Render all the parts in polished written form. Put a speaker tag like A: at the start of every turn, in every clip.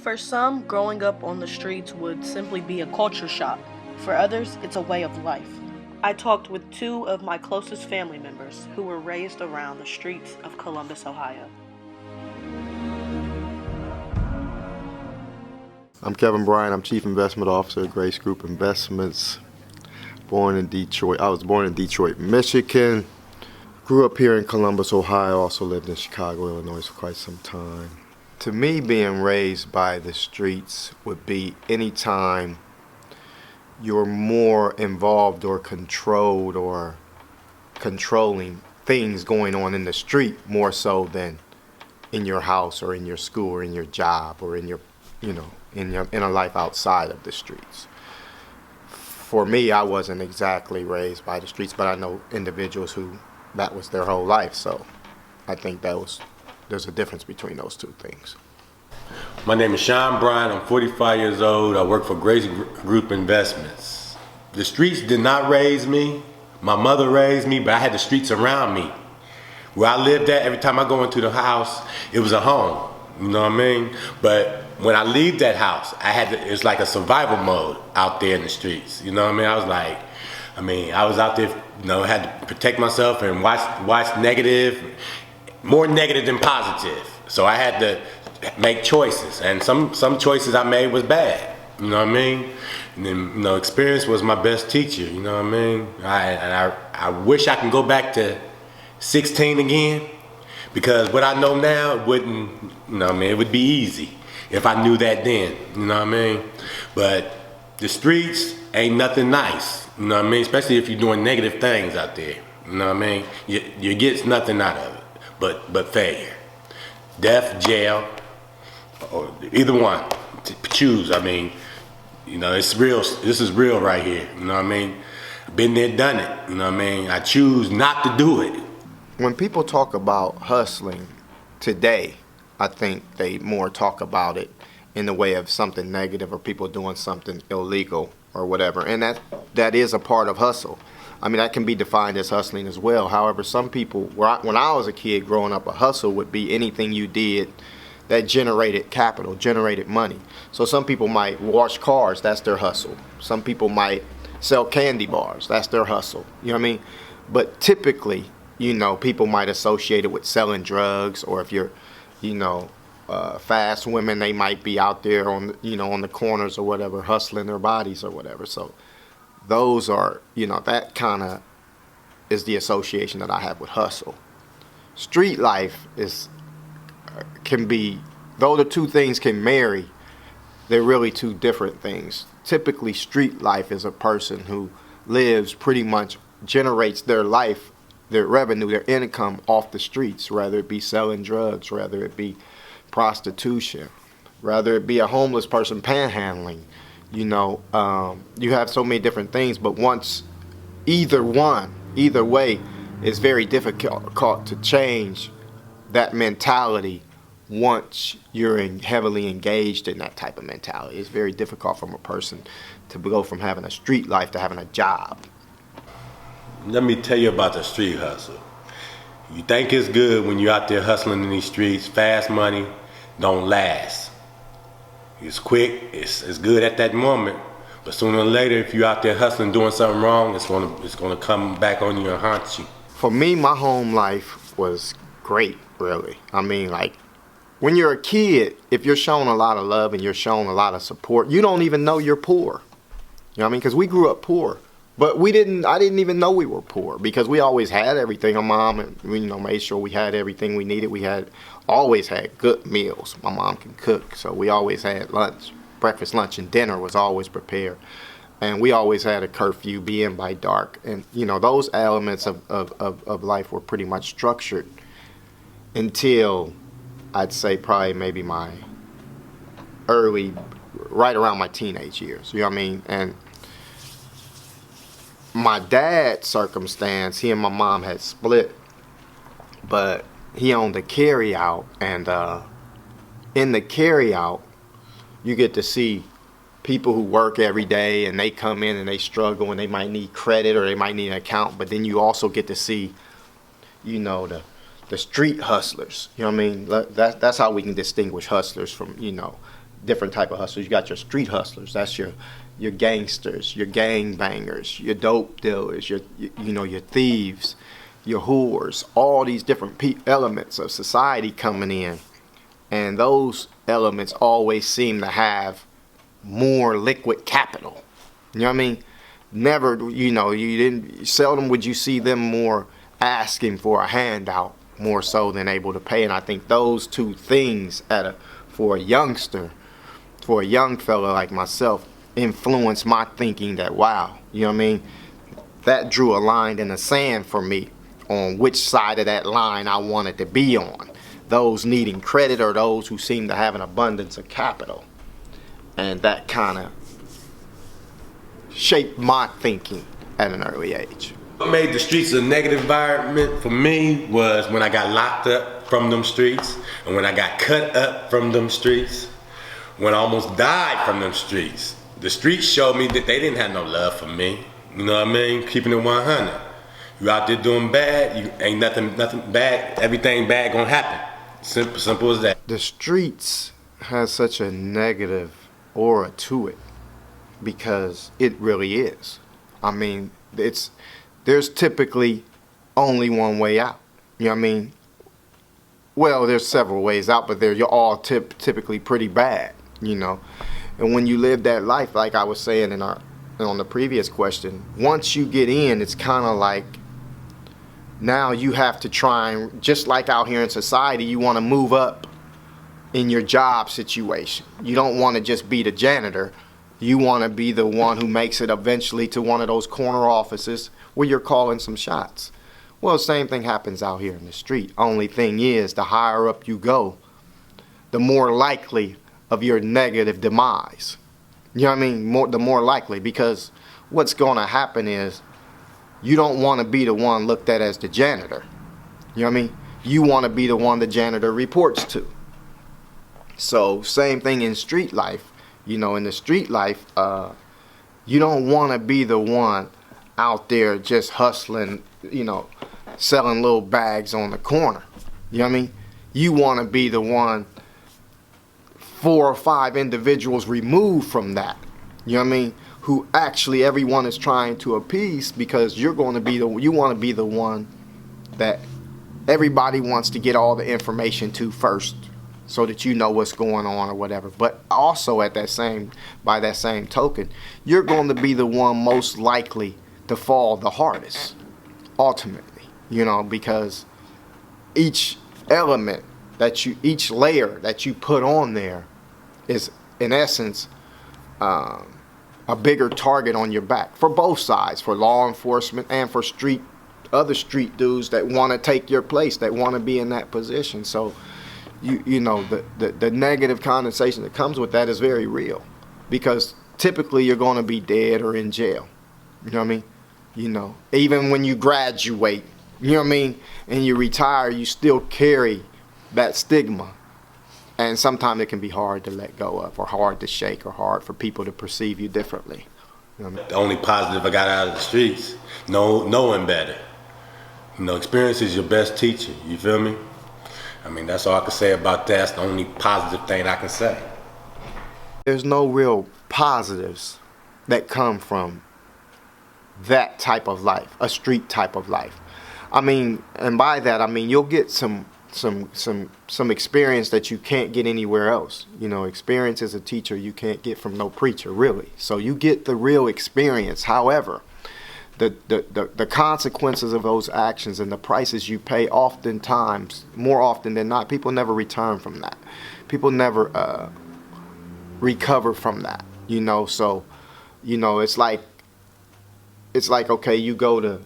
A: For some, growing up on the streets would simply be a culture shock. For others, it's a way of life. I talked with two of my closest family members who were raised around the streets of Columbus, Ohio.
B: I'm Kevin Bryant. I'm Chief Investment Officer at Grace Group Investments. Born in Detroit. I was born in Detroit, Michigan. Grew up here in Columbus, Ohio. Also lived in Chicago, Illinois for quite some time. To me, being raised by the streets would be any time you're more involved or controlled or controlling things going on in the street more so than in your house or in your school or in your job or in your, in a life outside of the streets. For me, I wasn't exactly raised by the streets, but I know individuals who that was their whole life. So I think there's a difference between those two things.
C: My name is Sean Bryant. I'm 45 years old. I work for Grace Group Investments. The streets did not raise me. My mother raised me, but I had the streets around me. Where I lived at, every time I go into the house, it was a home. You know what I mean? But when I leave that house, it's like a survival mode out there in the streets. You know what I mean? I was out there, had to protect myself and watch negative, more negative than positive. So I had to make choices, and some choices I made was bad. You know what I mean? And then, experience was my best teacher. You know what I mean? I wish I can go back to 16 again, because what I know now it would be easy if I knew that then. You know what I mean? But the streets ain't nothing nice. You know what I mean? Especially if you're doing negative things out there. You know what I mean? You get nothing out of it, but failure, death, jail, or either one. Choose. It's real. This is real right here. You know what I mean? Been there, done it. You know what I mean? I choose not to do it.
B: When people talk about hustling today, I think they more talk about it in the way of something negative or people doing something illegal or whatever. And that is a part of hustle. That can be defined as hustling as well. However, some people, when I was a kid growing up, a hustle would be anything you did that generated capital, generated money. So some people might wash cars, that's their hustle. Some people might sell candy bars, that's their hustle. You know what I mean? But typically, people might associate it with selling drugs, or if you're, fast women, they might be out there on the corners or whatever, hustling their bodies or whatever. So those are, that kind of is the association that I have with hustle. Street life can be, though the two things can marry, they're really two different things. Typically, street life is a person who lives pretty much, generates their life, their revenue, their income off the streets, whether it be selling drugs, whether it be prostitution, whether it be a homeless person panhandling. You have so many different things, but once either way, it's very difficult to change that mentality once you're heavily engaged in that type of mentality. It's very difficult for a person to go from having a street life to having a job.
C: Let me tell you about the street hustle. You think it's good when you're out there hustling in these streets. Fast money don't last. It's quick, it's good at that moment, but sooner or later, if you're out there hustling, doing something wrong, it's gonna come back on you and haunt you.
B: For me, my home life was great, really. When you're a kid, if you're shown a lot of love and you're shown a lot of support, you don't even know you're poor. You know what I mean? Because we grew up poor. But I didn't even know we were poor, because we always had everything. My mom, made sure we had everything we needed. We always had good meals. My mom can cook, so we always had lunch. Breakfast, lunch, and dinner was always prepared. And we always had a curfew, be in by dark. And, those elements of life were pretty much structured until, I'd say, probably maybe my right around my teenage years. You know what I mean? And my dad's circumstance, he and my mom had split, but he owned a carry-out, and in the carry-out, you get to see people who work every day, and they come in and they struggle, and they might need credit or they might need an account, but then you also get to see, the street hustlers. You know what I mean? That's how we can distinguish hustlers from, different type of hustlers. You got your street hustlers. That's your gangsters, your gang bangers, your dope dealers, your thieves, your whores. All these different elements of society coming in, and those elements always seem to have more liquid capital. You know what I mean? Never, seldom would you see them more asking for a handout more so than able to pay. And I think those two things for a youngster, for a young fella like myself, influenced my thinking that, wow, you know what I mean? That drew a line in the sand for me on which side of that line I wanted to be on. Those needing credit or those who seem to have an abundance of capital. And that kind of shaped my thinking at an early age.
C: What made the streets a negative environment for me was when I got locked up from them streets, and when I got cut up from them streets, when I almost died from them streets. The streets showed me that they didn't have no love for me. You know what I mean? Keeping it 100. You out there doing bad, you ain't nothing bad, everything bad gonna happen. Simple as that.
B: The streets has such a negative aura to it because it really is. I mean, there's typically only one way out. You know what I mean? Well, there's several ways out, but you're all typically pretty bad, you know. And when you live that life, like I was saying on the previous question, once you get in, it's kind of like now you have to try and, just like out here in society, you want to move up in your job situation. You don't want to just be the janitor. You want to be the one who makes it eventually to one of those corner offices where you're calling some shots. Well, same thing happens out here in the street. Only thing is, the higher up you go, the more likely of your negative demise. You know what I mean? The more likely, because what's going to happen is you don't want to be the one looked at as the janitor. You know what I mean? You want to be the one the janitor reports to. So same thing in street life. You know, in the street life, you don't want to be the one out there just hustling, you know, selling little bags on the corner. You know what I mean? You want to be the one 4 or 5 individuals removed from that. You know what I mean? Who actually everyone is trying to appease, because you want to be the one that everybody wants to get all the information to first, so that you know what's going on or whatever. But also by that same token, you're going to be the one most likely to fall the hardest, ultimately, you know, because each element each layer that you put on there is, in essence, a bigger target on your back for both sides, for law enforcement and for other street dudes that want to take your place, that want to be in that position. So you know, the negative connotation that comes with that is very real, because typically you're going to be dead or in jail. You know what I mean? You know, even when you graduate, you know what I mean, and you retire, you still carry that stigma. And sometimes it can be hard to let go of, or hard to shake, or hard for people to perceive you differently. You know what I mean?
C: The only positive I got out of the streets, knowing better. You know, experience is your best teacher. You feel me? I mean, that's all I can say about that. That's the only positive thing I can say.
B: There's no real positives that come from that type of life, a street type of life. I mean, and by that I mean you'll get some experience that you can't get anywhere else. You know, experience as a teacher you can't get from no preacher, really. So you get the real experience. However, the consequences of those actions and the prices you pay, oftentimes, more often than not, people never return from that. People never recover from that. You know, so, you know, it's like, okay, you go to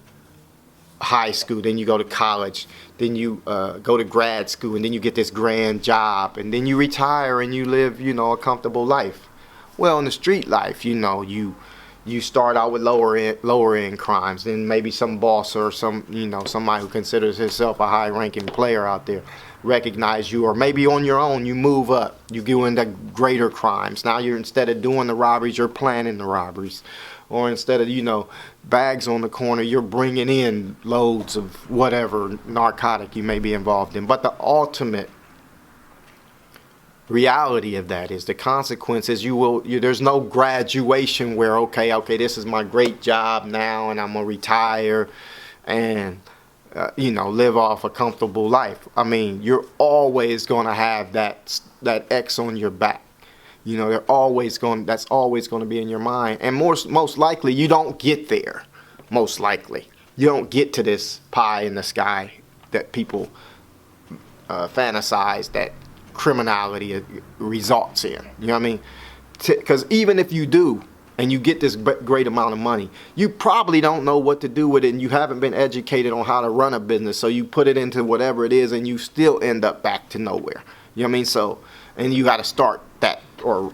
B: high school, then you go to college, then you go to grad school, and then you get this grand job, and then you retire and you live, you know, a comfortable life. Well, in the street life, you know, you start out with lower end crimes, then maybe some boss or somebody who considers himself a high ranking player out there recognize you, or maybe on your own you move up, you go into greater crimes. Now you're, instead of doing the robberies, you're planning the robberies. Or instead of, you know, bags on the corner, you're bringing in loads of whatever narcotic you may be involved in. But the ultimate reality of that is the consequences. There's no graduation where okay, this is my great job now and I'm gonna retire and live off a comfortable life. I mean, you're always gonna have that X on your back. That's always going to be in your mind, and most likely you don't get there. Most likely you don't get to this pie in the sky that people fantasize that criminality results in. You know what I mean? Because even if you do and you get this great amount of money, you probably don't know what to do with it, and you haven't been educated on how to run a business, so you put it into whatever it is and you still end up back to nowhere. You know what I mean? So, and you got to start that or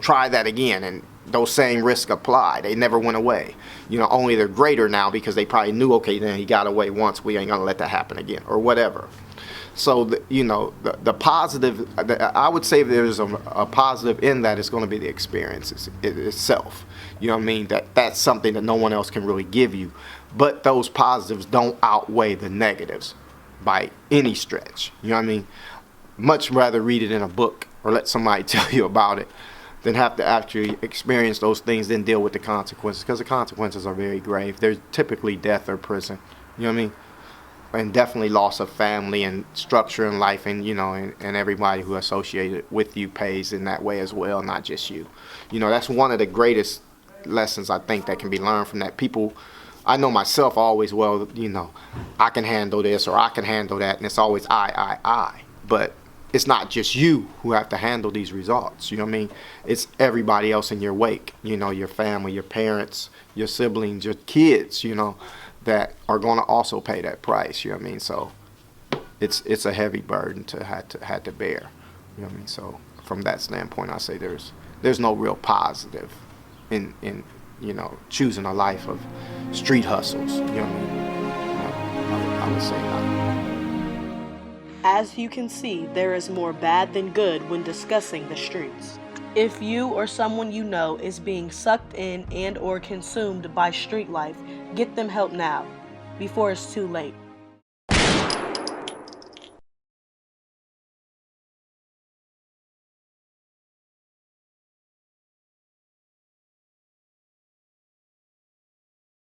B: try that again, and those same risks apply. They never went away. Only they're greater now because they probably knew, okay, then he got away once, we ain't gonna let that happen again, or whatever. So the positive, I would say there's a positive in that. It's going to be the experiences itself. You know what I mean? That's something that no one else can really give you. But those positives don't outweigh the negatives by any stretch. You know what I mean? Much rather read it in a book or let somebody tell you about it than have to actually experience those things, then deal with the consequences, because the consequences are very grave. They're typically death or prison. You know what I mean? And definitely loss of family and structure in life, and and everybody who associated with you pays in that way as well, not just you. That's one of the greatest lessons I think that can be learned from that. People, I know myself always, well, I can handle this or I can handle that, and it's always I. But it's not just you who have to handle these results. You know what I mean? It's everybody else in your wake. Your family, your parents, your siblings, your kids. That are going to also pay that price. You know what I mean? So it's a heavy burden to have to bear. You know what I mean? So from that standpoint, I say there's no real positive in choosing a life of street hustles. You know what I mean? I would say not.
A: As you can see, there is more bad than good when discussing the streets. If you or someone you know is being sucked in and or consumed by street life, get them help now, before it's too late.